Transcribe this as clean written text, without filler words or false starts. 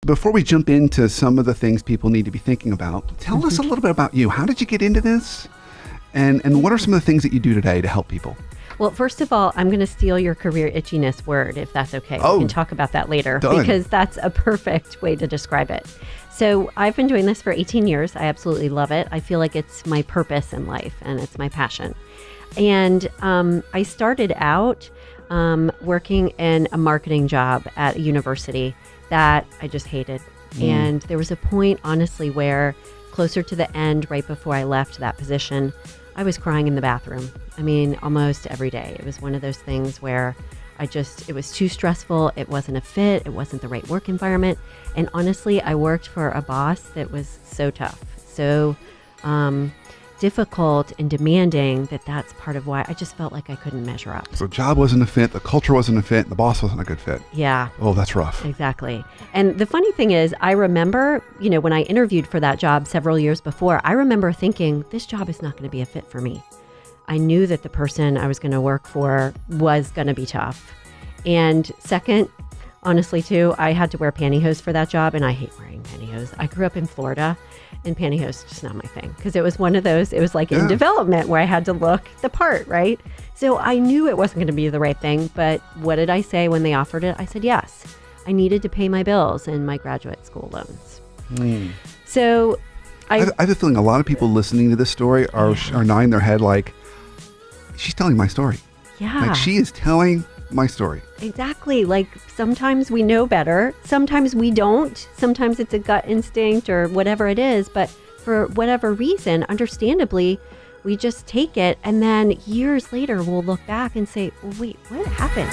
Before we jump into some of the things people need to be thinking about, tell us a little bit about you. How did you get into this? And what are some of the things that you do today to help people? Well, first of all, I'm going to steal your career itchiness word, if that's okay. Oh, we can talk about that later done. Because that's a perfect way to describe it. So I've been doing this for 18 years. I absolutely love it. I feel like it's my purpose in life and it's my passion. And I started out working in a marketing job at a university that I just hated. And there was a point, honestly, where closer to the end, right before I left that position, I was crying in the bathroom. I mean, almost every day. It was one of those things where it was too stressful. It wasn't a fit. It wasn't the right work environment. And honestly, I worked for a boss that was so tough, so difficult and demanding that's part of why I just felt like I couldn't measure up. So job wasn't a fit, the culture wasn't a fit, and the boss wasn't a good fit. Yeah. Oh, that's rough. Exactly. And the funny thing is, I remember, when I interviewed for that job several years before, I remember thinking, this job is not going to be a fit for me. I knew that the person I was going to work for was going to be tough. And second, honestly too, I had to wear pantyhose for that job, and I hate wearing pantyhose. I grew up in Florida, and pantyhose is just not my thing, because it was one of those, it was like in development where I had to look the part, right? So I knew it wasn't going to be the right thing, but what did I say when they offered it? I said yes. I needed to pay my bills and my graduate school loans. So I have a feeling a lot of people listening to this story are nodding their head like, she's telling my story. Yeah. Like, she is telling my story. Exactly. Like, sometimes we know better. Sometimes we don't. Sometimes it's a gut instinct or whatever it is. But for whatever reason, understandably, we just take it. And then years later, we'll look back and say, well, wait, what happened?